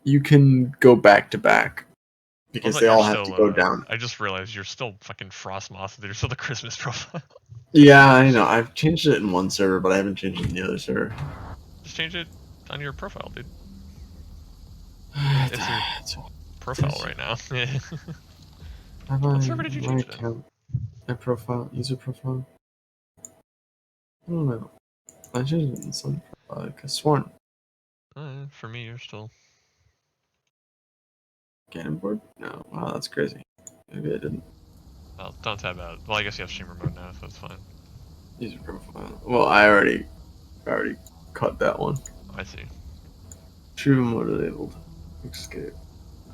you can go back to back because they all have to go down. I just realized you're still fucking Frostmoth. You're still the Christmas profile. Yeah, I know. I've changed it in one server, but I haven't changed it in the other server. Just change it on your profile, dude. It's your profile right now. What server did you change it in? My profile, user profile. I don't know. I changed it in some profile. I could have sworn. For me, you're still. Cannon board? No. Wow, that's crazy. Maybe I didn't. Well, don't tab out. Well, I guess you have streamer mode now, so it's fine. User profile. Well, I already cut that one. I see. Streamer mode enabled. Escape.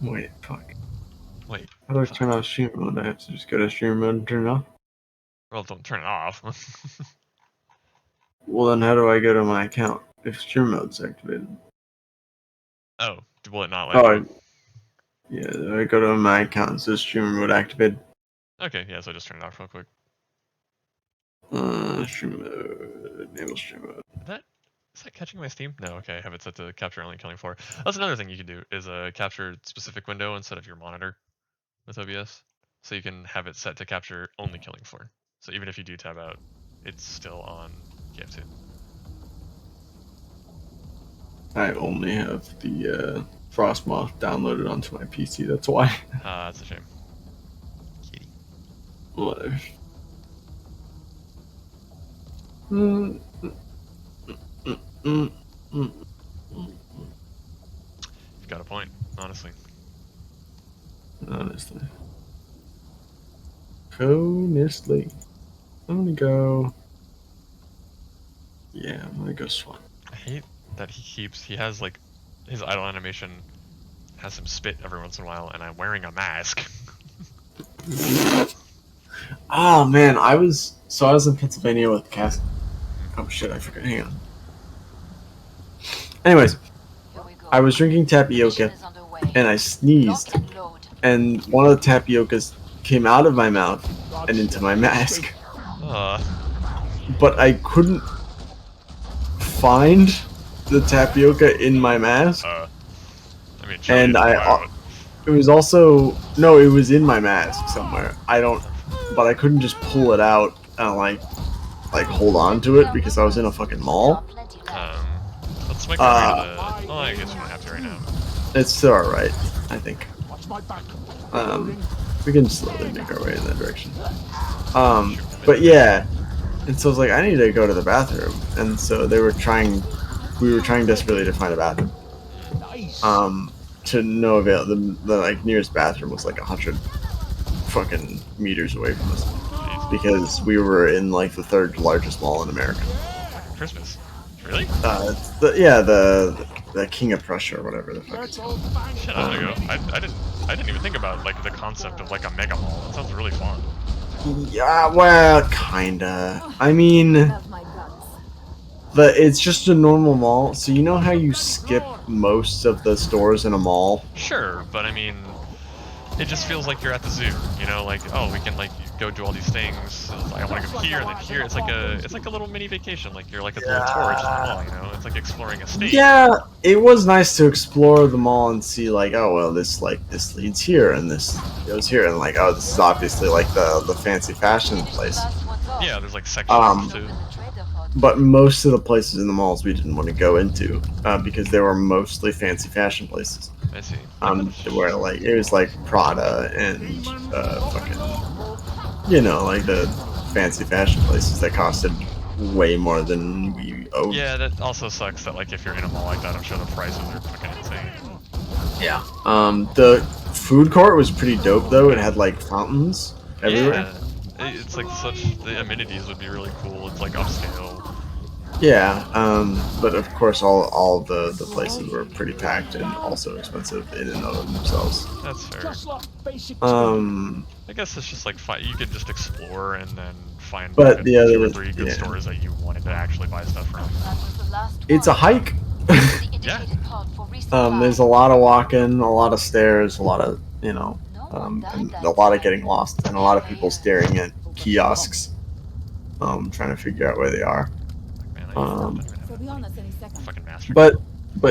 Wait, fuck. Wait. How do I turn off streamer mode? I have to just go to streamer mode and turn it off? Well, don't turn it off. Well, then how do I go to my account if streamer mode's activated? Oh, will it not let you? Yeah, I go to my account and says streamer mode activated. Okay, yeah, so just turn it off real quick. Streamer mode, enable streamer mode. Is that catching my Steam? No, okay, I have it set to capture only killing floor. That's another thing you can do, is capture specific window instead of your monitor with OBS. So you can have it set to capture only killing floor. So even if you do tab out, it's still on KF2. I only have the Frostmoth downloaded onto my PC, that's why. That's a shame. Kitty. Whatever. You've got a point, honestly. Honestly. I'm gonna go... Yeah, I'm gonna go Swan. I hate that he has like, his idle animation has some spit every once in a while, and I'm wearing a mask. Oh man, I was in Pennsylvania with Cass. Oh shit, I forgot. Hang on. Anyways, I was drinking tapioca and I sneezed, and one of the tapiocas came out of my mouth and into my mask. But I couldn't find the tapioca in my mask. And it was also, no, it was in my mask somewhere. But I couldn't just pull it out and like hold on to it because I was in a fucking mall. Let's make our way to the... Well, I guess we don't have to right now. It's still alright, I think. We can slowly make our way in that direction. But yeah, and so I was like, I need to go to the bathroom, and so we were trying desperately to find a bathroom. To no avail. The like nearest bathroom was like 100 fucking meters away from us, because we were in like the third largest mall in America. Christmas, really? The King of Prussia or whatever the fuck it's called. Shit, I'm gonna go. I didn't even think about like the concept of like a mega mall. That sounds really fun. Yeah, well, kinda. I mean, it's just a normal mall, so you know how you skip most of the stores in a mall? Sure, but I mean, it just feels like you're at the zoo, you know, like, oh, we can like go do all these things. Like, I want to go here and then here. It's like a little mini vacation. Like you're like a little tourist in the mall, you know. It's like exploring a state. Yeah, it was nice to explore the mall and see like, oh well, this leads here and this goes here, and like, oh, this is obviously like the fancy fashion place. Yeah, there's like sections too. But most of the places in the malls we didn't want to go into because they were mostly fancy fashion places. I see. Where like it was like Prada and fucking, you know, like the fancy fashion places that costed way more than we owed. Yeah, that also sucks that like if you're in a mall like that, I'm sure the prices are fucking insane. Yeah. The food court was pretty dope though. It had like fountains everywhere. Yeah. It's like the amenities would be really cool. It's like upscale. Yeah, but of course all the places were pretty packed and also expensive in and of themselves. That's fair. I guess it's just like you could just explore and then find two or three good stores that you wanted to actually buy stuff from. It's a hike. Yeah. There's a lot of walking, a lot of stairs, a lot of, you know, and a lot of getting lost, and a lot of people staring at kiosks, trying to figure out where they are. But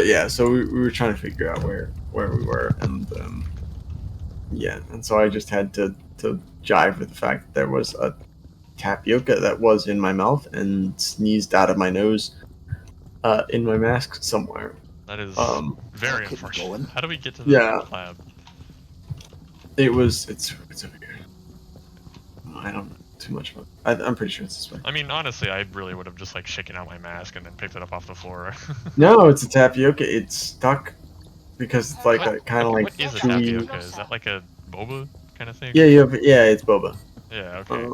yeah, so we were trying to figure out where where we were, and yeah, and so I just had to jive with the fact that there was a tapioca that was in my mouth and sneezed out of my nose in my mask somewhere. That is very unfortunate. How do we get to the Yeah, lab? it's over here. I don't know too much about it. I'm pretty sure it's this way. I mean, honestly, I really would have just like shaken out my mask and then picked it up off the floor. No, it's a tapioca. It's stuck because it's like a kind of like what is a chewy. tapioca? Is that like a boba kind of thing? Yeah, it's boba. Yeah, okay.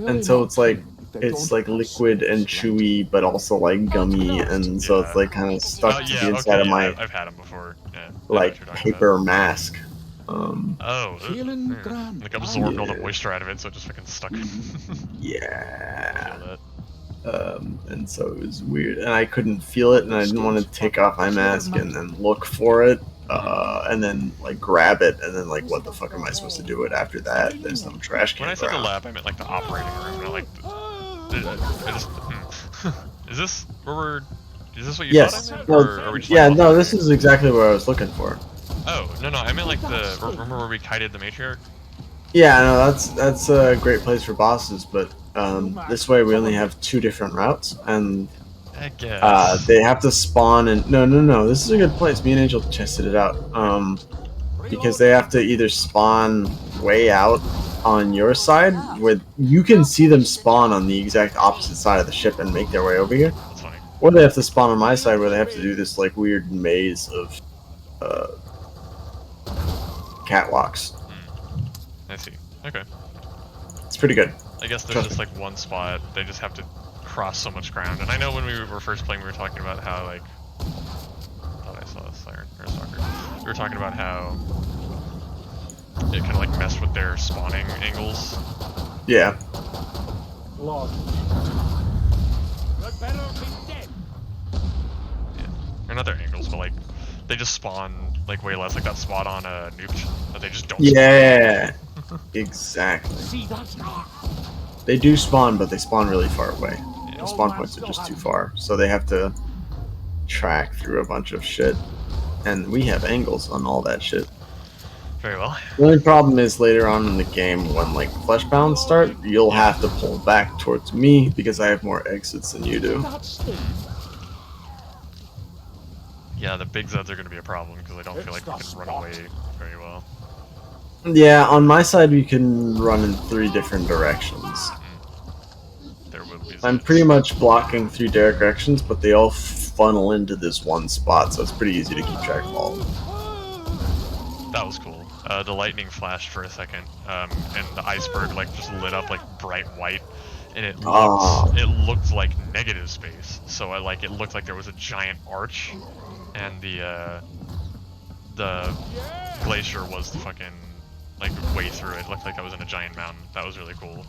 And so it's like liquid and chewy, but also like gummy, and so it's like kind of stuck to the inside of my I've had them before. Yeah, like paper mask. Like absorbed all the moisture out of it, so it just fucking stuck. Yeah. And so it was weird, and I couldn't feel it, and I didn't want to take off my mask and then look for it, and then like grab it, and then like what the fuck am I supposed to do it after that? There's some trash can. When I said the lab, I meant like the operating room, not like. Is this where we're? Is this what you thought I meant? Or are we just no, this is exactly what I was looking for. Oh no, I meant like the. Remember where we kited the matriarch? Yeah, no, that's a great place for bosses, but this way we only have 2 different routes, and I guess. they have to spawn and no, this is a good place. Me and Angel tested it out, because they have to either spawn way out on your side, where you can see them spawn on the exact opposite side of the ship and make their way over here, That's funny. or they have to spawn on my side where they have to do this like weird maze of catwalks. I see. Okay. It's pretty good. I guess there's just like one spot. They just have to cross so much ground. And I know when we were first playing, we were talking about how like. I thought I saw a siren or a stalker. We were talking about how it kind of like messed with their spawning angles. Yeah. Yeah. Or not their angles, but like they just spawn like way less. Like that spot on a nuke, but they just don't. Yeah. Exactly. They do spawn, but they spawn really far away. Yeah. The spawn points are just too far, so they have to track through a bunch of shit. And we have angles on all that shit. Very well. The only problem is later on in the game, when like Fleshpound start, you'll have to pull back towards me because I have more exits than you do. Yeah, the big Zeds are going to be a problem because I don't feel like we can run away very well. Yeah, on my side we can run in 3 different directions. There will be Zeds. I'm pretty much blocking 3 directions, but they all funnel into this one spot, so it's pretty easy to keep track of all of them. That was cool. The lightning flashed for a second, and the iceberg like just lit up like bright white, and it looked like negative space. So it looked like there was a giant arch, and the glacier was the fucking like way through it. It looked like I was in a giant mountain. That was really cool.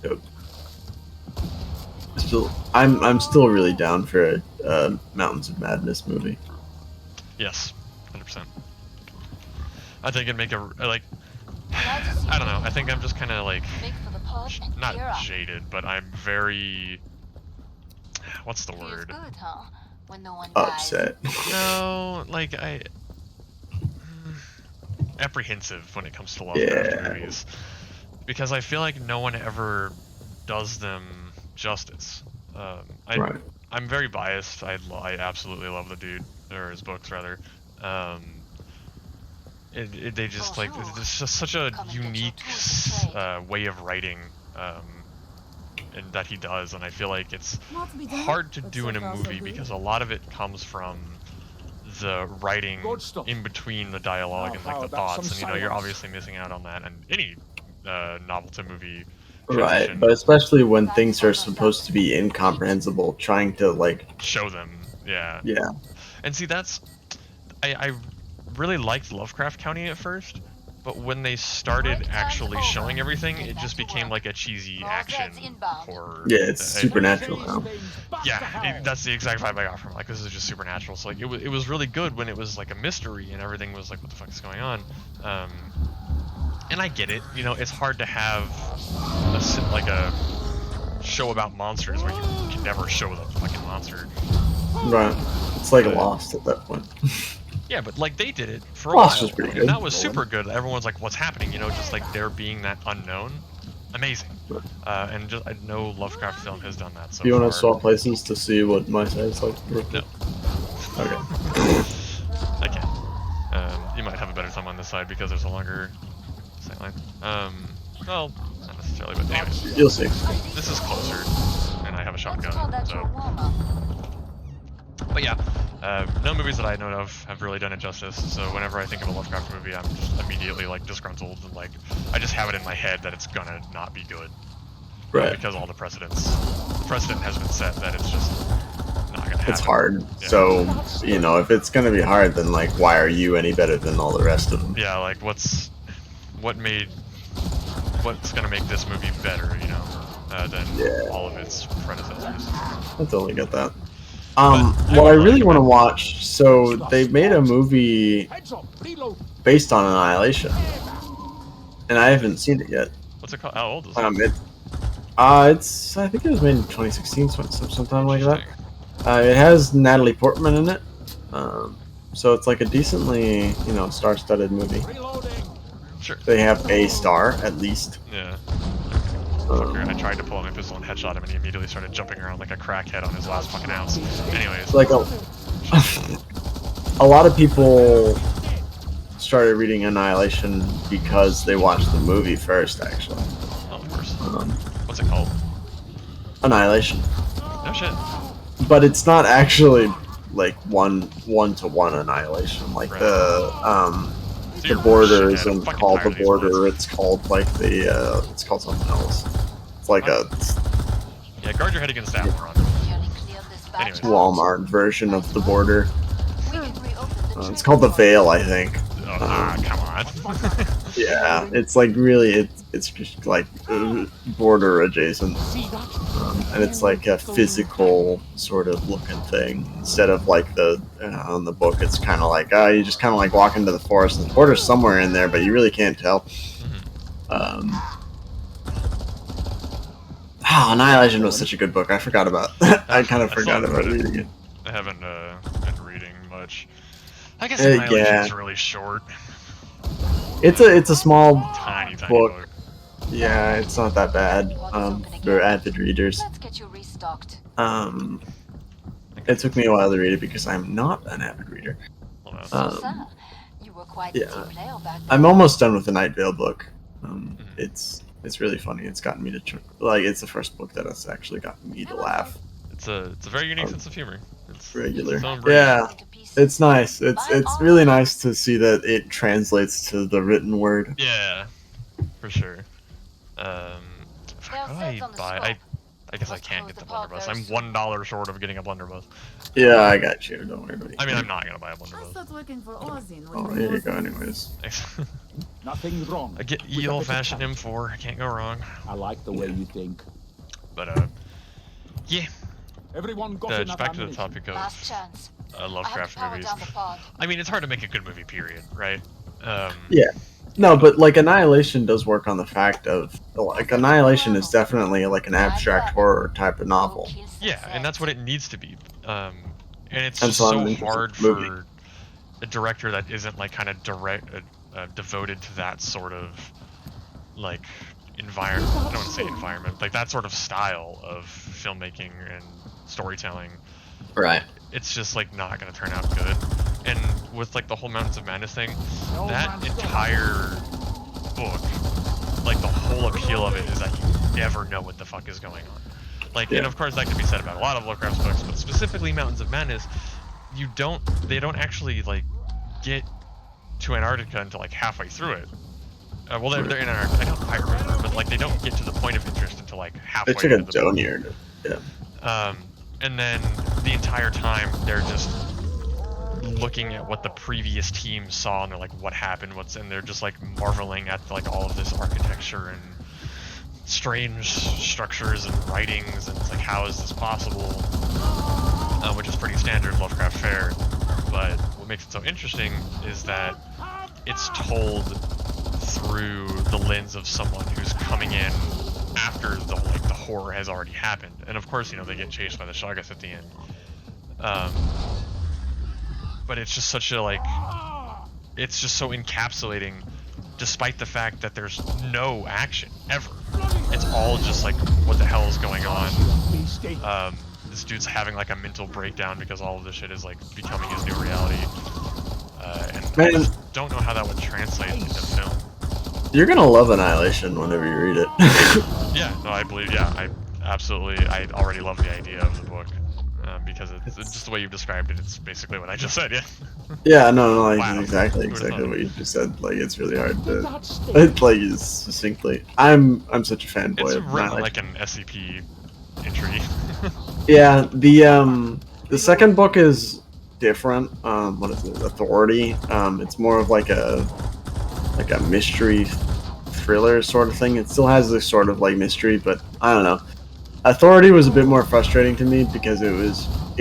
Yep. I'm still really down for a Mountains of Madness movie. Yes, 100%. I think it'd make a like. I don't know. I think I'm just kind of like not jaded, but I'm very. What's the word? Upset. No, like apprehensive when it comes to Lovecraft movies, because I feel like no one ever does them justice. I'm very biased. I absolutely love the dude, or his books rather. They just like it's just such a unique way of writing, and that he does, and I feel like it's hard to do in a movie because a lot of it comes from the writing in between the dialogue and like the thoughts, and you know you're obviously missing out on that, and any novel to movie. Right, but especially when things are supposed to be incomprehensible, trying to like show them, yeah. And see, I really liked Lovecraft County at first, but when they started actually showing everything, it just became like a cheesy action horror. Yeah, it's supernatural now. Yeah, that's the exact vibe I got from it. Like, this is just supernatural. So like, it was really good when it was like a mystery and everything was like, what the fuck is going on? And I get it. You know, it's hard to have a show about monsters where you can never show the fucking monster. Right. It's like Lost at that point. Yeah, but like they did it for a Lost while, was pretty good. and that was super good. Everyone's like, "What's happening?" You know, just like there being that unknown, amazing. And just no Lovecraft film has done that so Do you far. want to swap places to see what my side's like? No. Okay. I can. You might have a better time on this side because there's a longer sightline. Well, not necessarily, but anyways. You'll see. This is closer, and I have a shotgun, so. But yeah, no movies that I know of have really done it justice. So whenever I think of a Lovecraft movie, I'm just immediately like disgruntled and like I just have it in my head that it's gonna not be good. Right. Because all the precedent has been set that it's just not gonna happen. It's hard. Yeah. So, you know, if it's gonna be hard, then like, why are you any better than all the rest of them? Yeah, like what's gonna make this movie better, you know, than all of its predecessors. I totally get that. What I really want to watch, so they made a movie based on Annihilation, and I haven't seen it yet. What's it called? How old is it? I think it was made in 2016, sometime like that. It has Natalie Portman in it, so it's like a decently, you know, star-studded movie. Sure. They have a star at least. Yeah. I tried to pull out my pistol and headshot him, and he immediately started jumping around like a crackhead on his last fucking ounce. Anyways. Like a lot of people started reading Annihilation because they watched the movie first, actually. Oh, of course. What's it called? Annihilation. No shit. But it's not actually like one-to-one Annihilation. Like the Border isn't called the Border. It's called like it's called something else. It's like yeah, guard your head against that one. Anyways. Walmart version of the Border. It's called the Veil, I think. Come on. Yeah, it's like really, it's just like Border adjacent, and it's like a physical sort of looking thing instead of like on the book. It's kind of like you just kind of like walk into the forest and the Border's somewhere in there, but you really can't tell. Annihilation was such a good book. I forgot about. I kind of forgot about reading it. I haven't been reading much. I guess Annihilation's really short. It's a small tiny book. Yeah, it's not that bad. For avid readers. It took me a while to read it because I'm not an avid reader. Yeah, I'm almost done with the Night Vale book. It's really funny. It's gotten me to it's the first book that has actually gotten me to laugh. It's a very unique sense of humor. It's regular. Yeah, it's nice. It's really nice to see that it translates to the written word. Yeah, for sure. I guess I can't get the blunderbuss. I'm $1 short of getting a blunderbuss. Yeah, I got you. Don't worry about it. I mean, I'm not gonna buy a blunderbuss. Oh, here you go. Anyways. Nothing wrong. I get the old-fashioned M4. I can't go wrong. I like the way you think. But yeah. Everyone got just back to the topic of Lovecraft movies. I mean, it's hard to make a good movie, period, right? Yeah. No, but like Annihilation does work on the fact of like Annihilation is definitely like an abstract horror type of novel. Yeah, and that's what it needs to be. And it's just so hard for a director that isn't like kind of devoted to that sort of like environment. I don't want to say environment, like that sort of style of filmmaking and storytelling. Right. It's just like not gonna turn out good. And with like the whole Mountains of Madness thing, that entire book, like the whole appeal of it is that you never know what the fuck is going on. Like, and of course that can be said about a lot of Lovecraft's books, but specifically Mountains of Madness, they don't actually like get to Antarctica until like halfway through it. Well, they're in Antarctica. I don't quite remember, but like they don't get to the point of interest until like halfway. They took a donor. Yeah. And then the entire time they're just looking at what the previous team saw, and they're like, "What happened? And they're just like marveling at like all of this architecture and strange structures and writings, and it's like, how is this possible? Which is pretty standard Lovecraft fare. But what makes it so interesting is that it's told through the lens of someone who's coming in after the horror has already happened. And of course, you know, they get chased by the Shoggoths at the end. But it's just such a like, it's just so encapsulating, despite the fact that there's no action ever. It's all just like, what the hell is going on? This dude's having like a mental breakdown because all of this shit is like becoming his new reality. And I just don't know how that would translate into film. You're gonna love Annihilation whenever you read it. Yeah, no, I believe, yeah, I already love the idea of the book. Because it's just the way you've described it, it's basically what I just said, yeah. Yeah, no, like, Wow. exactly what you just said. Like, it's really hard to, like, succinctly. I'm such a fanboy It's of written Annihilation. like an SCP entry. Yeah, the second book is different. What is it? Authority. It's more of like a mystery thriller sort of thing. It still has this sort of like mystery, but I don't know. Authority was a bit more frustrating to me because it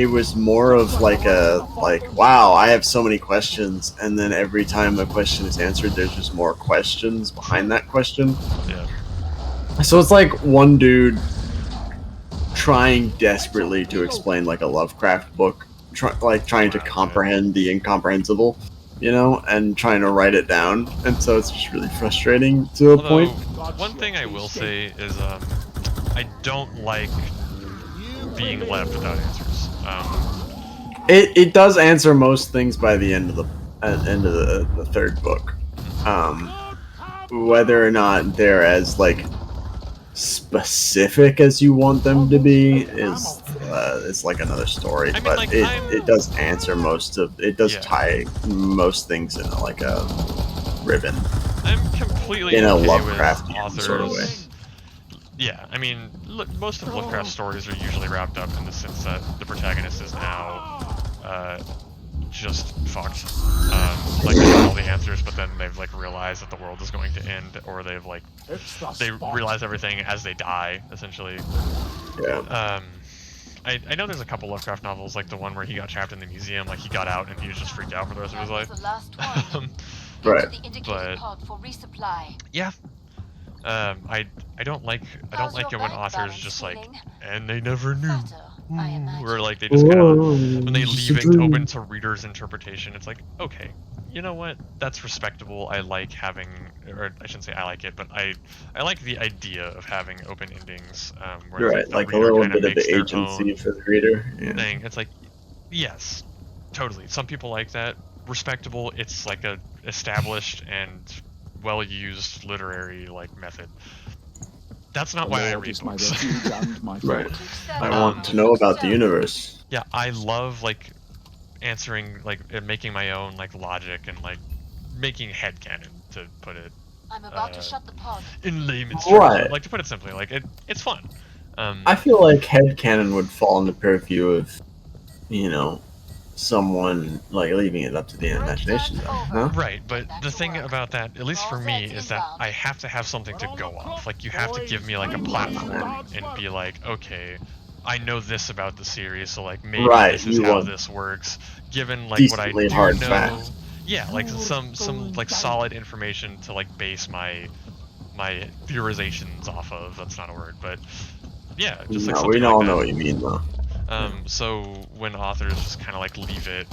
was more of like wow, I have so many questions, and then every time a question is answered, there's just more questions behind that question. Yeah. So it's like one dude trying desperately to explain like a Lovecraft book, trying to comprehend the incomprehensible, you know, and trying to write it down, and so it's just really frustrating to a point. One thing I will say is, I don't like being left without answers. It does answer most things by the end of the third book. Whether or not they're as like specific as you want them to be is it's like another story. I mean, but like, it does answer most of it. Does tie most things in like a ribbon. I'm completely in a okay Lovecraftian with authors. sort of way. Yeah, I mean, look, most of Lovecraft stories are usually wrapped up in the sense that the protagonist is now just fucked. Like, they have all the answers, but then they've like realized that the world is going to end, or they've like they realize everything as they die, essentially. Yeah. I know there's a couple Lovecraft novels, like the one where he got trapped in the museum, like he got out and he was just freaked out for the rest of his life. Right. But yeah. I don't like it when authors just like, and they never knew, or like they just kind of, when they leave it open to readers' interpretation. It's like, okay, you know what, that's respectable. I like having, or I shouldn't say I like it, but I like the idea of having open endings, where Right, like a little bit of the agency for the reader. Yeah. Thing. It's like, yes, totally. Some people like that. Respectable. It's like a established and well-used literary like method. That's not why I read books. Right. I want to know about the universe. Yeah, I love like answering, like making my own like logic and like making headcanon, to put it I'm about to shut the pod. in layman's terms. Right. Like, to put it simply, like it's fun. I feel like headcanon would fall in the purview of, you know, someone like leaving it up to the imagination, though, huh? Right, but the thing about that, at least for me, is that I have to have something to go off. Like, you have to give me like a platform and be like, okay, I know this about the series, so like maybe this is how this works. Given like what I do hard know, facts. yeah, like some like solid information to like base my theorizations off of. That's not a word, but yeah, just like something we all like know that. what you mean, though. So when authors just kind of like leave it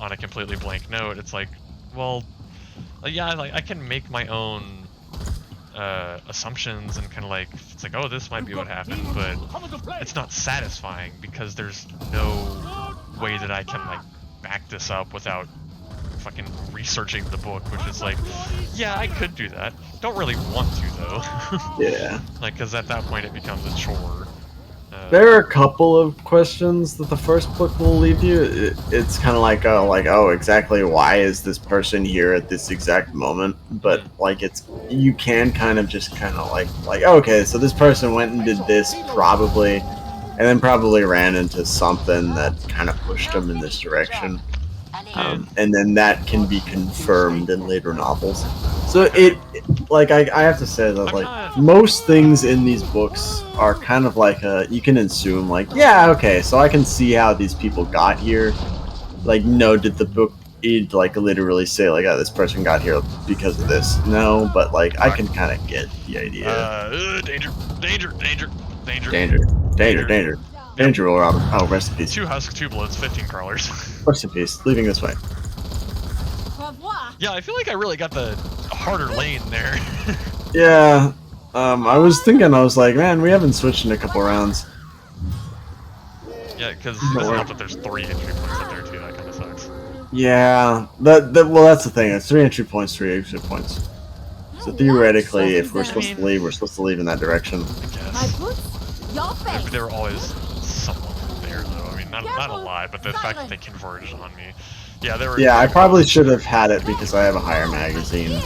on a completely blank note, it's like, well, yeah, like I can make my own assumptions and kind of like, it's like, oh, this might be what happened, but it's not satisfying because there's no way that I can like back this up without fucking researching the book, which is like, yeah, I could do that. Don't really want to though. Yeah. Like, because at that point it becomes a chore. There are a couple of questions that the first book will leave you. It's kind of like, oh, exactly why is this person here at this exact moment? But like, you can kind of just kind of like, okay, so this person went and did this probably, and then probably ran into something that kind of pushed them in this direction. And then that can be confirmed in later novels. So I have to say that like most things in these books are kind of like you can assume like, yeah, okay, so I can see how these people got here. Like, no, did the book like literally say like, oh, this person got here because of this? No, but like I can kind of get the idea. Danger. Andrew, or oh, rest in peace. 2 husks, 2 bloats, 15 crawlers. Rest in peace. Leaving this way. Yeah, I feel like I really got the harder lane there. Yeah. I was thinking, I was like, man, we haven't switched in a couple rounds. Yeah, because it doesn't help that there's 3 entry points up there too. That kind of sucks. Yeah. Well, that's the thing. It's 3 entry points, 3 exit points. So theoretically, if we're supposed to leave, we're supposed to leave in that direction. I guess. But there were always someone there, though. I mean, not a lot, but the fact that they converged on me. Yeah, there were. Yeah, I probably should have had it because I have a higher magazine.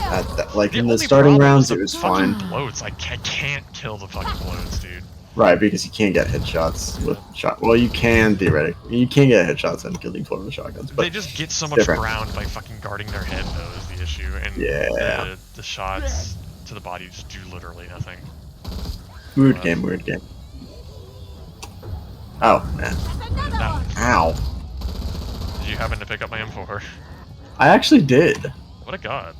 Like in the starting rounds, it was fine. Bloats. I can't kill the fucking bloats, dude. Right, because you can't get headshots with shot. Well, you can theoretically. You can get headshots and killing for the shotguns, but they just get so much ground by fucking guarding their head, though, is the issue. And yeah, the shots to the body just do literally nothing. Weird game, weird game. Oh man! Ow! Did you happen to pick up my M4? I actually did. What a god!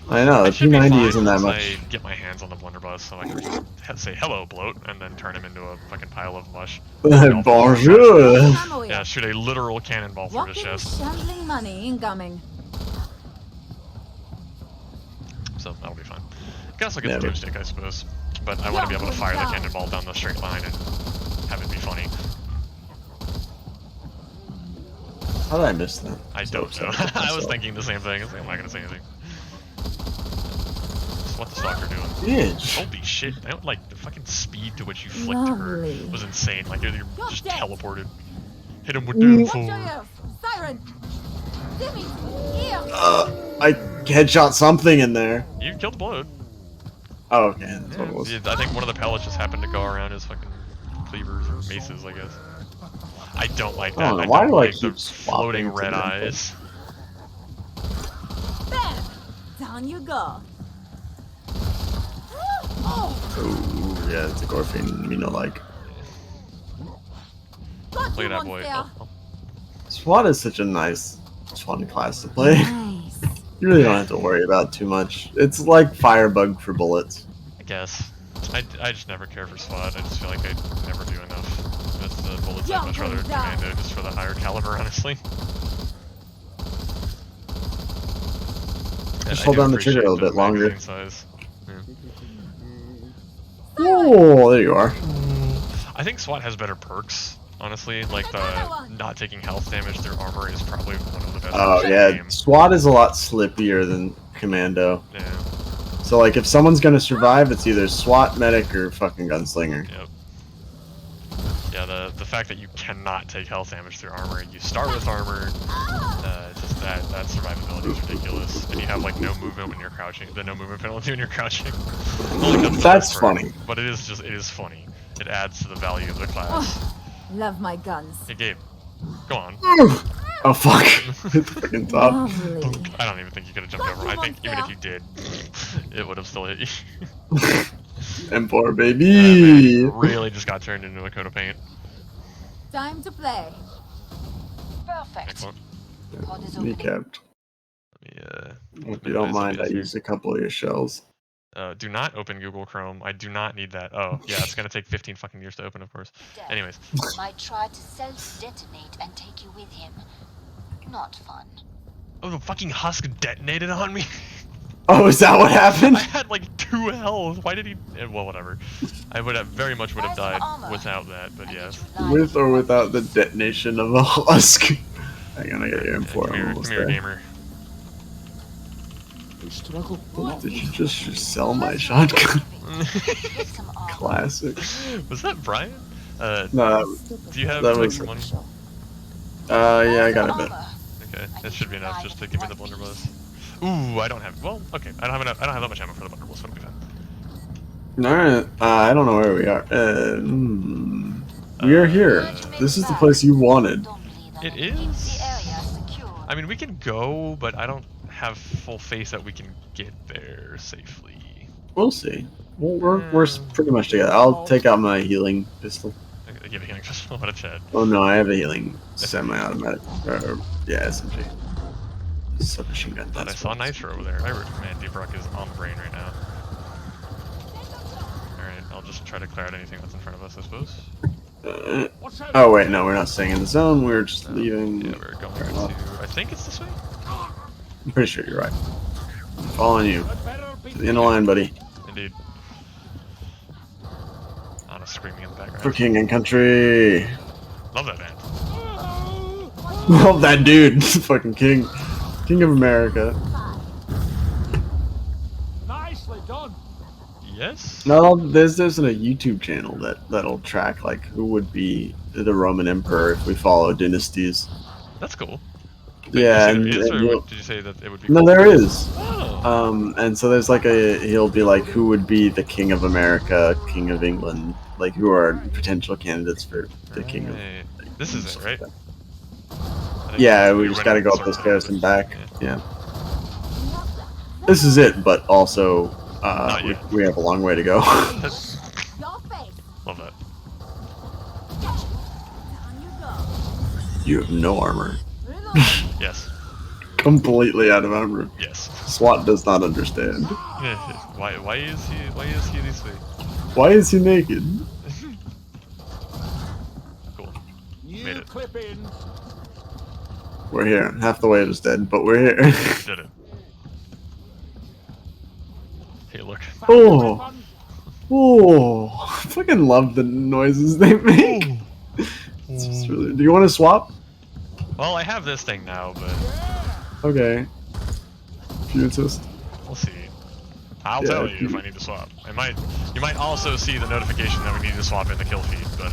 I know, the P90 isn't that much. I get my hands on the blunderbuss so I can just say hello, bloat, and then turn him into a fucking pile of mush. Bonjour! Yeah, shoot a literal cannonball through his chest. Money incoming. So that'll be fine. I guess I'll get the doomstick, I suppose. But I want to be able to fire the cannonball down the straight line and have it be funny. How did I miss that? I don't know. I was thinking the same thing. I was like, I'm not going to say anything. What the stalker doing? Bitch. Holy shit! Like the fucking speed to which you flicked her was insane. Like you're just teleported. Hit him with doom 4. Siren. I headshot something in there. You killed the bloat. Oh, okay. That's what it was. Yeah, I think one of the pellets just happened to go around his fucking cleavers or maces, I guess. I don't like that. Why do I like keep the floating red eyes? Bam! Down you go. Oh, yeah, it's a Gorfin, you know, like. Look at that boy. Oh. SWAT is such a nice, fun class to play. Nice. You really don't have to worry about too much. It's like Firebug for bullets. I guess. I just never care for SWAT. I just feel like I never do enough with the bullets. I'd much rather Commando just for the higher caliber, honestly. Just hold down the trigger a little bit longer. Size. Yeah. Oh, there you are. I think SWAT has better perks, honestly. Like the not taking health damage through armor is probably one of the best. Oh yeah, game. SWAT is a lot slippier than Commando. Yeah. So like, if someone's gonna survive, it's either SWAT, medic, or fucking gunslinger. Yep. Yeah, the fact that you cannot take health damage through armor, you start with armor, just that survivability is ridiculous, and you have like no movement when you're crouching, the no movement penalty when you're crouching. That's funny. But it is funny. It adds to the value of the class. Oh, love my guns. Hey Gabe, go on. Oh fuck! Hit the fucking top. Lovely. I don't even think you could have jumped over. I think even if you did, it would have still hit you. M4 baby! Really just got turned into a coat of paint. Time to play. Perfect. Excellent. Kneecapped. If you don't mind, I used a couple of your shells. Do not open Google Chrome. I do not need that. Oh, yeah, it's gonna take 15 fucking years to open, of course. Anyways. Might try to self-detonate and take you with him. Not fun. Oh, the fucking husk detonated on me? Oh, is that what happened? I had like 2 health. Why did he? Well, whatever. I would have very much would have died without that, but yes. With or without the detonation of a husk. Hang on, I got your M4. Come here, gamer. Did you just sell my shotgun? Classic. Was that Brian? No, do you have that extra money? Yeah, I got a bit. Okay, that should be enough just to give me the blunderbuss. Ooh, I don't have. Well, okay, I don't have enough. I don't have that much ammo for the blunderbuss. It'll be fine. Alright, I don't know where we are. We are here. This is the place you wanted. It is. I mean, we can go, but I don't have full faith that we can get there safely. We'll see. We're pretty much together. I'll take out my healing pistol. I give a healing pistol. What a Chad. Oh no, I have a healing semi-automatic. Yeah, SMG. Submachine gun. I saw Nitro over there. Man, Deep Rock is on the brain right now. Alright, I'll just try to clear out anything that's in front of us, I suppose. Oh wait, no, we're not staying in the zone. We're just leaving. Yeah, we're going to. I think it's this way. I'm pretty sure you're right. Following you. To the end of the line, buddy. Indeed. Anna screaming in the background. For king and country. Love that band. Love that dude. Fucking king. King of America. Nicely done. Yes. No, there's a YouTube channel that'll track like who would be the Roman emperor if we follow dynasties. That's cool. Yeah, and, and did you say that it would be? no, cool? there is. Oh. And so there's like he'll be like, who would be the king of America, king of England, like who are potential candidates for the king of. Like, this is it, right? Yeah, we just gotta go up those stairs and back. Yeah. This is it, but also we have a long way to go. Your face. Love that. Down you go. You have no armor. Reload. Yes. Completely out of armor. Yes. SWAT does not understand. Why is he this way? Why is he naked? Cool. New Made it. clip in. We're here. Half the wave is dead, but we're here. Did it. Hey, look. Oh. Oh. I fucking love the noises they make. It's just really... Do you want to swap? Well, I have this thing now, but Okay. If you insist. we'll see. I'll Yeah, tell you if I need to swap. You might also see the notification that we need to swap in the kill feed, but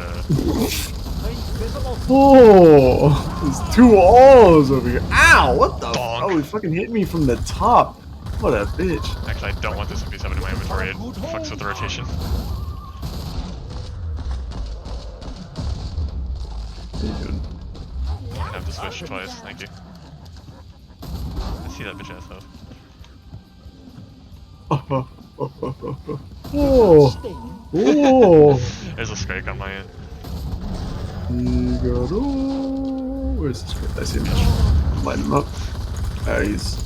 Oh, there's two O's over here. Ow! What the? Bonk. Oh, he fucking hit me from the top. What a bitch. actually I don't want this MP7 in my inventory. It fucks with the rotation. I have to switch twice. Thank you. I see that bitch ass though. Oh, oh, oh, oh, oh. Oh. Oh. There's a Scrake on my end. Where's this script? I see him. Light him up. He's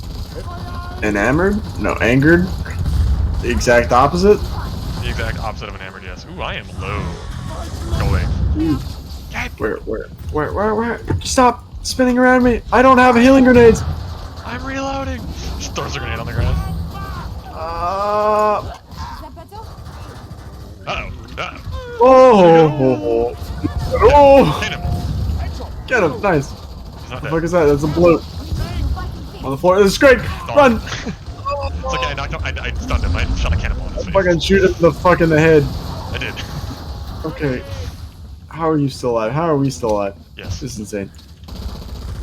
enamored? No, angered. The exact opposite. The exact opposite of enamored, yes. Ooh, I am low. Go away. Where? Stop spinning around me. I don't have healing grenades. I'm reloading. Just throws a grenade on the ground. Uh Uh-oh. oh. Oh. Hit him. Get him. Nice. He's not What the dead. fuck is that? That's a bloat. On the floor. There's a Scrake. Run. It's okay, I knocked him. I stunned him. I shot a cannonball in his face. Fucking shoot him in the fuck in the head. I did. Okay. How are you still alive? How are we still alive? Yes. This is insane.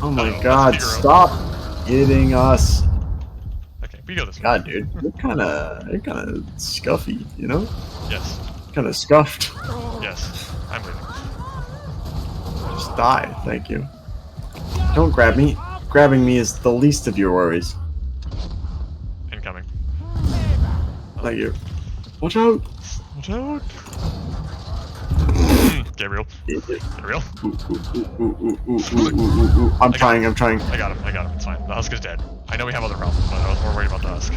Oh my Uh-oh, god, that's hero. stop hitting us. Okay, we go this way. God, dude, you're kinda scuffy, you know? Yes. Kinda scuffed. Yes. I'm leaving. Just die, thank you. Don't grab me. Grabbing me is the least of your worries. Incoming. Thank you. Watch out! Watch out. Gabriel. Gabriel. I'm trying. I got him. It's fine. The Husk is dead. I know we have other problems, but I was more worried about the Husk.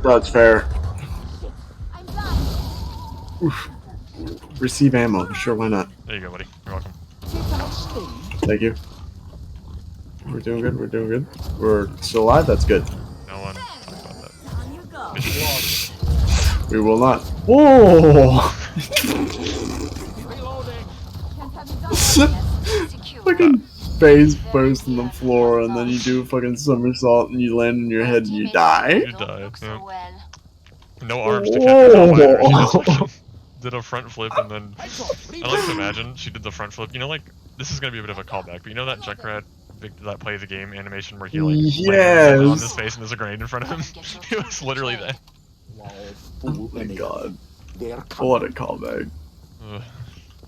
That's fair. I'm done. Oof. Receive ammo. Sure, why not? There you go, buddy. You're welcome. Thank you. We're doing good. We're still alive? That's good. No one talk about that. Down you go. We will not. Oh! Reloading. Can't have you done yet. Secure. Fucking face burst on the floor, and then you do a fucking somersault, and you land on your head, and you die. You Don't died, look so yeah. well. No arms to catch her on fire. She just fucking did a front flip and then I like to imagine she did the front flip. You know, like this is gonna be a bit of a callback, but you know that Junkrat that play the game animation where he like lands on his face and there's a grenade in front of him. It was literally that. Oh my god. They're What a callback. Ugh.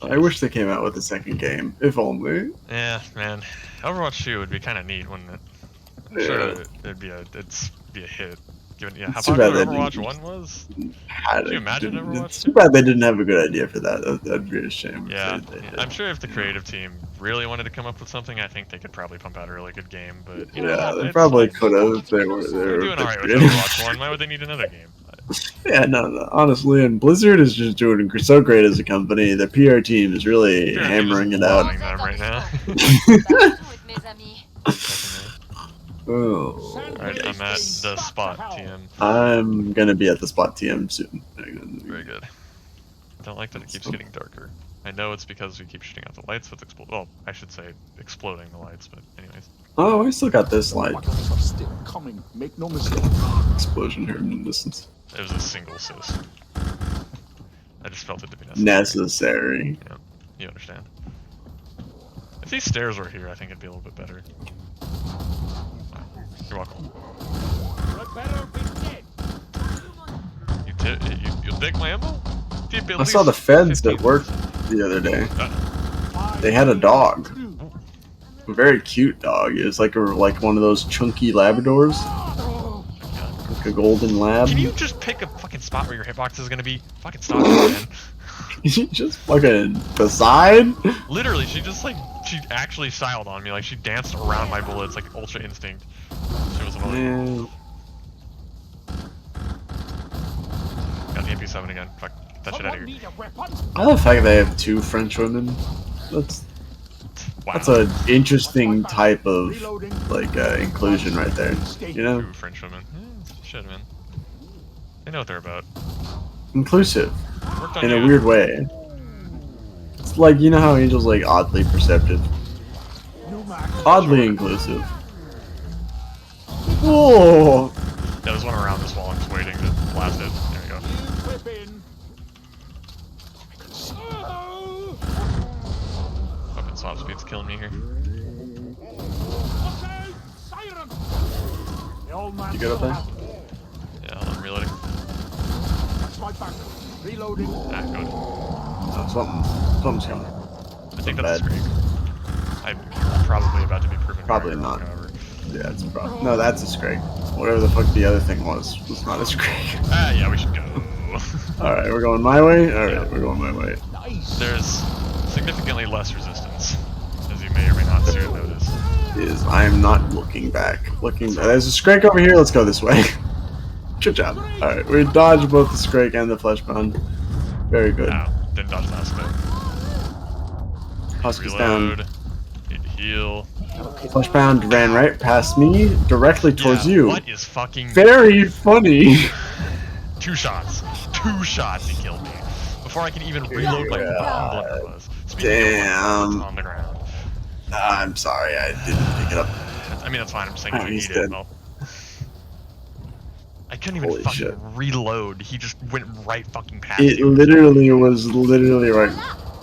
I wish they came out with a second game, if only. Yeah, man. Overwatch 2 would be kind of neat, wouldn't it? I'm Yeah. sure it'd be a hit. Given how It's too bad popular they Overwatch didn't- 1 was. Could you imagine Overwatch It's 2? too bad they didn't have a good idea for that. That'd be a shame. if Yeah, they did. I'm sure if the creative team really wanted to come up with something, I think they could probably pump out a really good game. But you know, Yeah, they it's probably like, could have. They were they're doing alright with creative. Overwatch 1. Why would they need another game? Yeah, no, honestly, and Blizzard is just doing so great as a company. The PR team is really PR team is hammering it out. loving them right now. Oh, Alright, I'm at the spot, TM. I'm gonna be at the spot TM soon. Very good. Don't like that it keeps getting darker. I know it's because we keep shooting out the lights with well, I should say exploding the lights, but anyways. Oh, I still got this light. Still coming. Make no mistake. Explosion heard in the distance. It was a single sis. I just felt it to be necessary. Yeah, you understand. If these stairs were here, I think it'd be a little bit better. Wow. You're welcome. You take my ammo? I saw the feds that worked the other day. They had a dog. A very cute dog. It was like one of those chunky Labradors. Like a golden lab. Can you just pick a fucking spot where your hitbox is gonna be? Fucking stop it, man. Just fucking the side? Literally, she actually styled on me. Like, she danced around my bullets like Ultra Instinct. She was annoying. Got the MP7 again. Fuck, that shit out of here. I love the fact they have 2 French women. That's an interesting type of like inclusion right there. You know? 2 French women. Shit, man. They know what they're about. Inclusive. In a weird way. It's like, you know how Angel's like oddly perceptive. Oddly inclusive. Whoa! Yeah, there's one around this wall. I'm just waiting to blast it. There we go. Weapon swap speed's killing me here. You good up there? Yeah, hold on, reloading. Reloading. Good. Oh, something's coming. I think that's a Scrake. I'm probably about to be proven Probably wrong, not. however. Yeah, it's a problem. No, that's a Scrake. Whatever the fuck the other thing was not a Scrake. Yeah, we should go. Alright, we're going my way? Alright, we're going my way. There's significantly less resistance, as you may or may not soon notice. I am not looking back. There's a Scrake over here, let's go this way. Good job. Alright, we dodged both the Scrake and the Fleshpound. Very good. Ow, didn't dodge the last bit. Husk is down. Need to heal. Fleshpound ran right past me, directly towards you. What is fucking... Very funny. 2 shots. 2 shots he killed me. Before I can even reload my blunder was. Damn. On the ground. I'm sorry, I didn't pick it up. I mean, that's fine. I'm just saying if you He's need dead. it, well... I couldn't even Holy fucking shit. reload. He just went right fucking past It you. literally was right.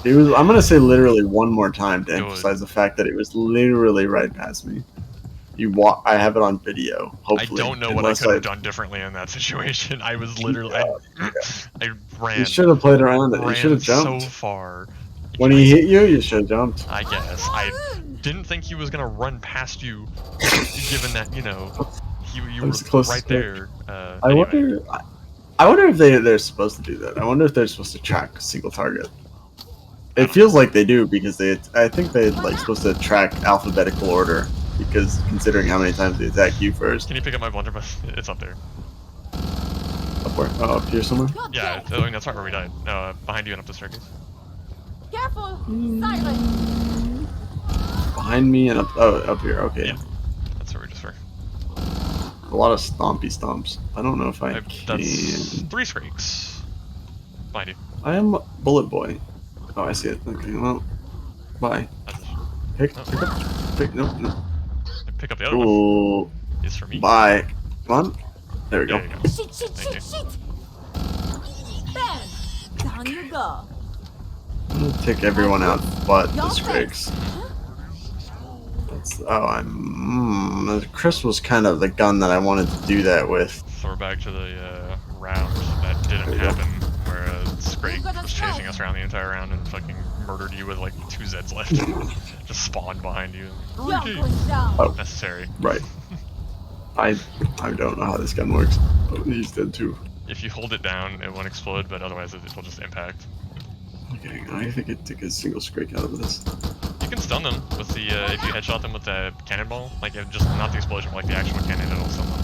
It was. I'm gonna say literally one more time to emphasize the fact that it was literally right past me. I have it on video. Hopefully. I don't know what I could have done differently in that situation. I was literally, I ran. You should have played around it. You should have jumped. So far. When he hit you, you should have jumped. I guess. I didn't think he was gonna run past you, given that you were right there. I wonder if they're supposed to do that. I wonder if they're supposed to track a single target. It feels like they do because I think they're like supposed to track alphabetical order because considering how many times they attack you first. Can you pick up my blunderbuss? It's up there. Up where? Oh, up here somewhere? Yeah, I mean, that's right where we died. No, behind you and up the staircase. Careful! Silent! Behind me and up. Oh, up here. Okay. Yeah, that's where we just were. A lot of stompy stomps. I don't know if I can. That's 3 Scrakes. Behind you. I am Bullet Boy. Oh, I see it. Okay, well, bye. Pick up. No. Pick up the other one. Ooh. It's for me. Bye. Come on. There we go. There you go. Shit! Bam! Down you go. I'm gonna take everyone out but the Scrakes. Chris was kind of the gun that I wanted to do that with. So we're back to the round that didn't happen, where Scrake was chasing us around the entire round and fucking murdered you with like 2 Zeds left. Just spawned behind you. You're going down. Oh, Necessary. right. I don't know how this gun works. Oh, he's dead too. If you hold it down, it won't explode, but otherwise it will just impact. Okay, I think I'd take a single Scrake out of this. You can stun them with the, if you headshot them with the cannonball, like just not the explosion, but like the actual cannon, it'll stun them.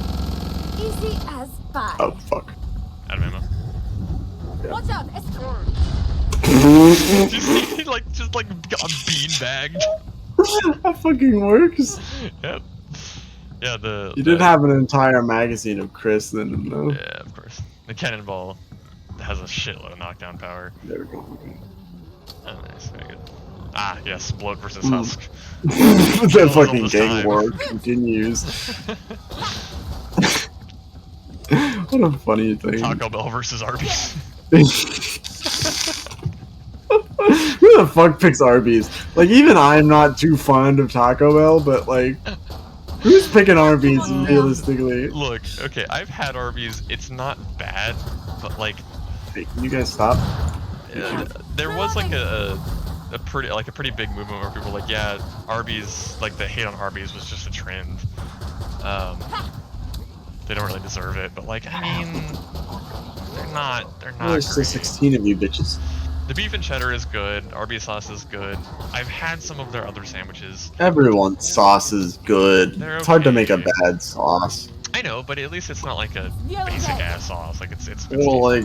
Easy as pie. Oh, fuck. I Watch out! Escort! just like got beanbagged. That fucking works. Yep. Yeah, You did have an entire magazine of Chris then, though. Yeah, of course. The cannonball has a shitload of knockdown power. There we go. Oh, nice, very good. Ah, yes, bloat versus husk. The fucking this gang time. war continues. What a funny thing. Taco Bell versus Arby's. Who the fuck picks Arby's? Like, even I'm not too fond of Taco Bell, but like, who's picking Arby's realistically? Look, okay, I've had Arby's. It's not bad, but like, Hey, can you guys stop? there was like a pretty big movement where people were like, yeah, Arby's, like the hate on Arby's was just a trend. They don't really deserve it, but like, I mean, they're not There's great. 16 of you bitches. The beef and cheddar is good. Arby's sauce is good. I've had some of their other sandwiches. Everyone's sauce is good. They're It's hard to make a okay. bad sauce. I know, but at least it's not like a basic ass sauce. Like it's Well, like,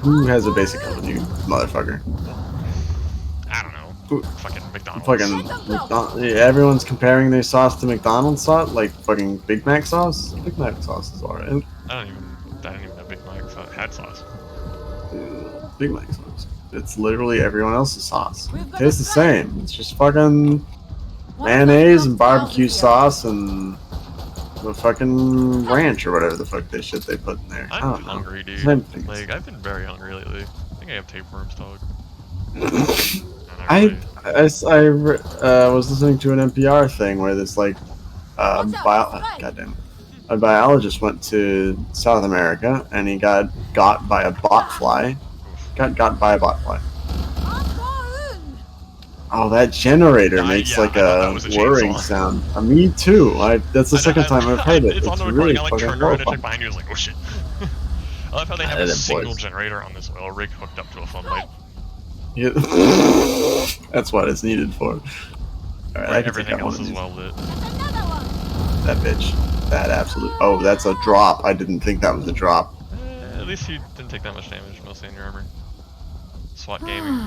who has a basic one, you motherfucker? I don't know. Fucking McDonald's. Yeah, everyone's comparing their sauce to McDonald's sauce, like fucking Big Mac sauce. Big Mac sauce is alright. I didn't even know Big Mac had sauce. Big Mac sauce. It's literally everyone else's sauce. It tastes the same. It's just fucking mayonnaise and barbecue sauce and the fucking ranch or whatever the fuck shit they put in there. I I'm don't know. hungry, dude. Same things. Like I've been very hungry lately. I think I have tapeworms, dog. I was listening to an NPR thing where this like a biologist went to South America and he got by a botfly. Got by a botfly. Oh, that generator makes like a whirring sound. Me too. That's the second time I've heard it. It's on the really recording. I like fucking turned around and checked horrifying. behind you. I was like, oh shit. I love how they have a single generator on this oil rig hooked up to a floodlight. Yeah. That's what it's needed for. Alright, I can Everything take out else one is of well lit. that bitch. That absolute. Oh, that's a drop. I didn't think that was a drop. At least you didn't take that much damage, mostly in your armor. SWAT gaming.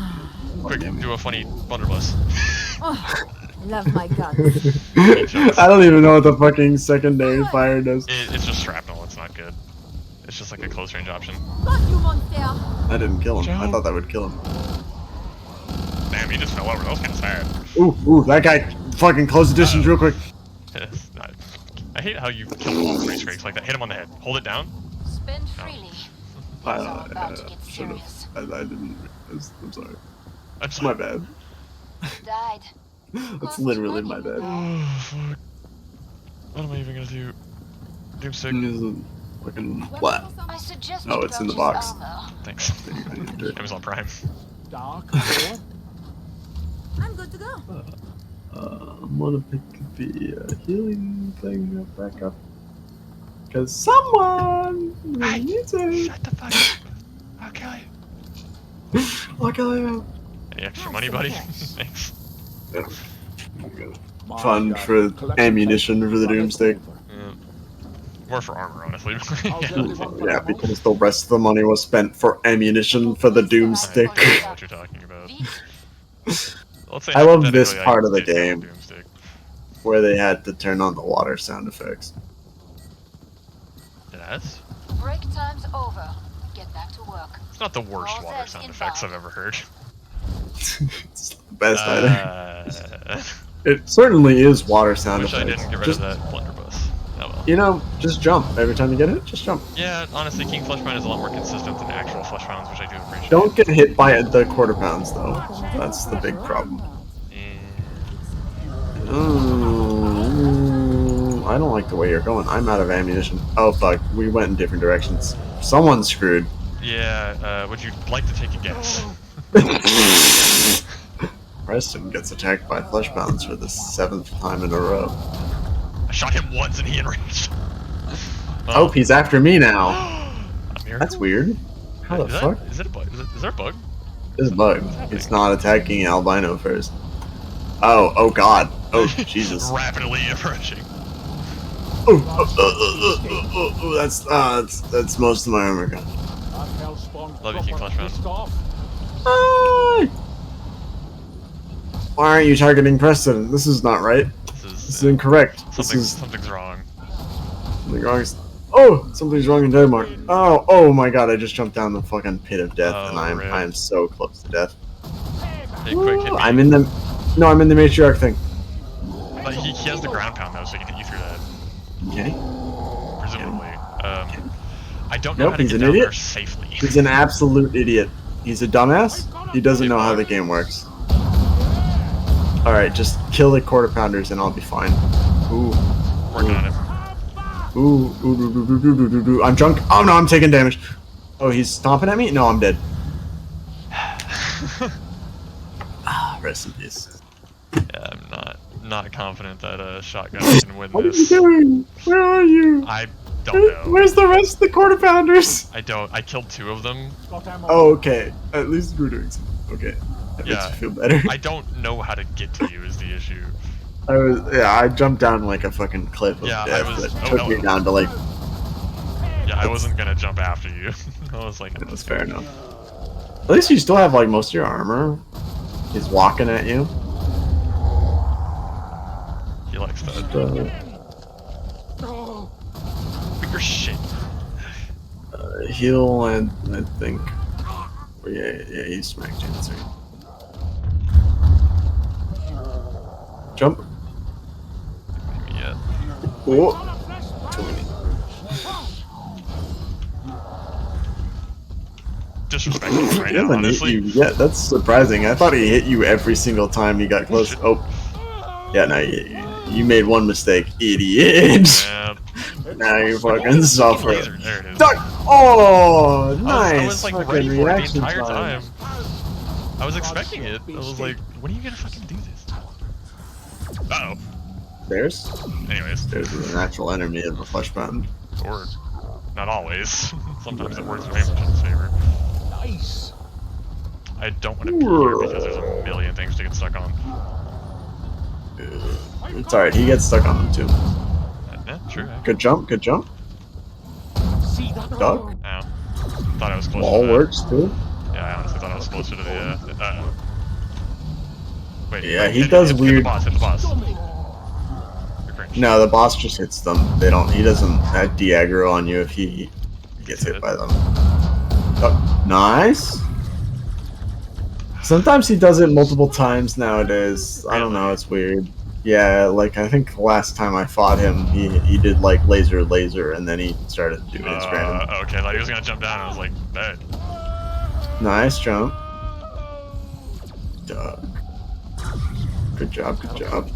Quick, do a funny blunderbuss. Love my guns. I don't even know what the fucking secondary fire does. It's just shrapnel, it's not good. It's just like a close range option. Got you, monster. I didn't kill him. I thought that would kill him. Damn, he just fell over, that was kinda sad. Ooh, that guy fucking closed the distance real quick. It's not. I hate how you kill all three streaks like that. Hit him on the head. Hold it down. Spend freely. It's all about to get Should've. serious. I didn't. I'm sorry. That's My bad. Died. That's literally my bad. Oh, fuck. What am I even gonna do? Doomstick. Fucking what? I suggest Oh, you it's in the purchase box. armor. Thanks. Amazon Prime. Dark or I'm good to go. I'm gonna pick the healing thing back up. Cause someone really needs it. Shut the fuck up. I'll kill you. I'll kill you. Any extra money, buddy? Thanks. Fund for ammunition for the Doomstick. Yeah. More for armor, honestly. Yeah, because the rest of the money was spent for ammunition for the I Doomstick. don't know what you're talking about. Let's say I love this hypothetically, part of the did have a game. Doomstick. Where they had to turn on the water sound effects. Yes? Break time's over. Get back to work. It's not the worst All water that's sound effects I've inbound. ever heard. It's the best either. Uh, It certainly is water sound wish I effects. didn't get rid Just, of that blunderbuss. Oh well. you know, just jump. Every time you get hit, just jump. Yeah, honestly, King Fleshpound is a lot more consistent than actual Fleshpounds, which I do appreciate. Don't get hit by the quarter pounds, though. That's the big problem. I don't like the way you're going. I'm out of ammunition. Oh, fuck. We went in different directions. Someone's screwed. Yeah, would you like to take a guess? Preston gets attacked by Fleshpounds for the 7th time in a row. I shot him once and he enraged. Oh, he's after me now. A miracle? That's weird. How the fuck? Is it a bug? Is there a bug? This bug. It's not attacking Albino first. Oh god. Oh, Jesus. Rapidly approaching. That's most of my armor gone. I've held spawn Love you, King Fleshpound. Why aren't you targeting Preston? This is not right. This is incorrect. Something's wrong. Something wrong. Oh, something's wrong in Denmark. Oh my God! I just jumped down the fucking pit of death, and I am so close to death. Hey, quick, hit me. I'm in the matriarch thing. But he has the ground pound though, so he can hit you through that. Okay. Presumably. I don't know how to get down there safely. He's an absolute idiot. He's a dumbass. He doesn't know how the game works. All right, just kill the quarter pounders, and I'll be fine. Ooh. Working on it. Ooh. I'm drunk. Oh no, I'm taking damage. Oh, he's stomping at me? No, I'm dead. Rest in peace. Yeah, I'm not confident that shotgun can win What this. are you doing? Where are you? I don't know. Where's the rest of the quarter pounders? I killed 2 of them. Oh, okay. At least we're doing something. Okay. That makes me feel better. I don't know how to get to you is the issue. I jumped down like a fucking cliff of death that took me down to like... Yeah, I wasn't gonna jump after you. I was like... That's fair enough. At least you still have like most of your armor. He's walking at you. He likes that. Bigger shit. Heal and I think... Yeah, he's smacked you. That's right. Jump. Yeah. Oh. Disrespectful right now, honestly. Yeah, that's surprising. I thought he hit you every single time he got close. Oh. Yeah, no, you made one mistake, idiot. Yeah. Now you fucking suffer. There it is. Duck! Oh, nice. I was like ready for it the entire time. I was expecting it. I was like, when are you gonna fucking do this? Uh-oh. There's Anyways. a natural enemy of the Fleshpound. Or not always. Sometimes it works very much in his favor. Nice. I don't want to be here because there's a million things to get stuck on. It's alright, he gets stuck on them too. Yeah, true. Good jump, good jump. Duck. Ow. Thought I was closer Wall to that. works too. Yeah, I honestly thought I was closer to the, wait. Yeah, he does weird. Hit the boss. No, the boss just hits them. He doesn't de-aggro on you if he gets hit by them. Oh, nice. Sometimes he does it multiple times nowadays. I don't know, it's weird. Yeah, like I think the last time I fought him, he did like laser, and then he started doing his random. Okay, I thought he was gonna jump down. I was like, bet. Nice jump. Duck. Good job, good job.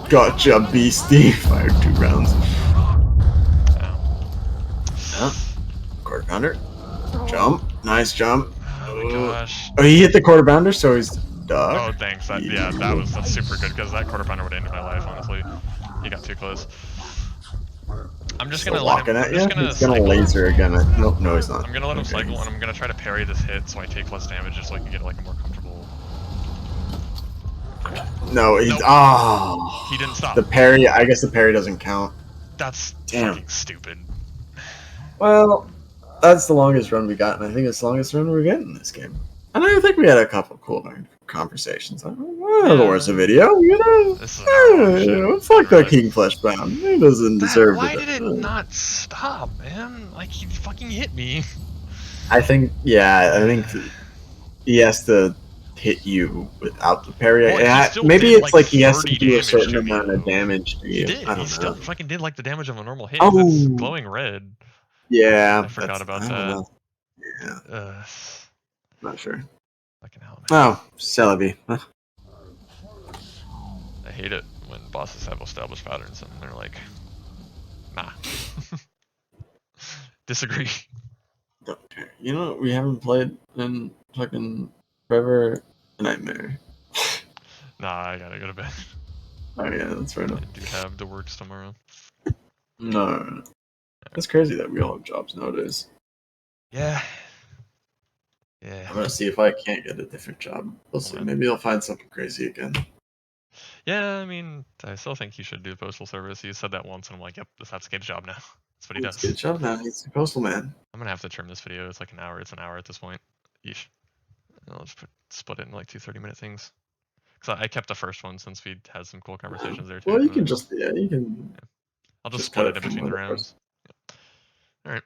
Gotcha, beastie. Fired 2 rounds. Yeah. Quarter pounder. Jump. Nice jump. Oh my gosh. Oh, he hit the quarter pounder, so he's duck. Oh, thanks. That's super good because that quarter pounder would end my life, honestly. He got too close. I'm just gonna let him. He's gonna laser again. Nope, no, he's not. I'm gonna let him cycle, and I'm gonna try to parry this hit so I take less damage, just so I can get like a more comfortable. No, he didn't stop. The parry. I guess the parry doesn't count. That's fucking stupid. Well, that's the longest run we got, and I think it's the longest run we're getting in this game. And I think we had a couple cool conversations. I don't know where's the video, you know? Fuck that King Fleshpound. He doesn't deserve it. Why did it not stop, man? Like, he fucking hit me. I think he has to hit you without the parry. Maybe it's like he has to do a certain amount of damage to you. He did. I don't know. Still fucking did like the damage of a normal hit. It's glowing red. Yeah. I forgot about that. Yeah. Not sure. Fucking hell, man. Oh, Celebi. Huh? I hate it when bosses have established patterns and they're like, nah. Disagree. Okay. You know what we haven't played in fucking forever? Nightmare. Nah, I gotta go to bed. Oh yeah, that's fair enough. I do have the works tomorrow. No. It's crazy that we all have jobs nowadays. Yeah. Yeah. I'm gonna see if I can't get a different job. We'll see. Maybe I'll find something crazy again. Yeah, I mean, I still think you should do postal service. You said that once, and I'm like, yep, that's a good job now. That's what he Let's does. get shove now. He's the postal man. I'm gonna have to trim this video. It's like an hour. It's an hour at this point. Yeesh. I'll just split it in like 2 30-minute things. Cause I kept the first one since we had some cool conversations there too. Well, you can just you can. I'll just Just split cut it it in from between one the of the first. rounds. Yeah. All right.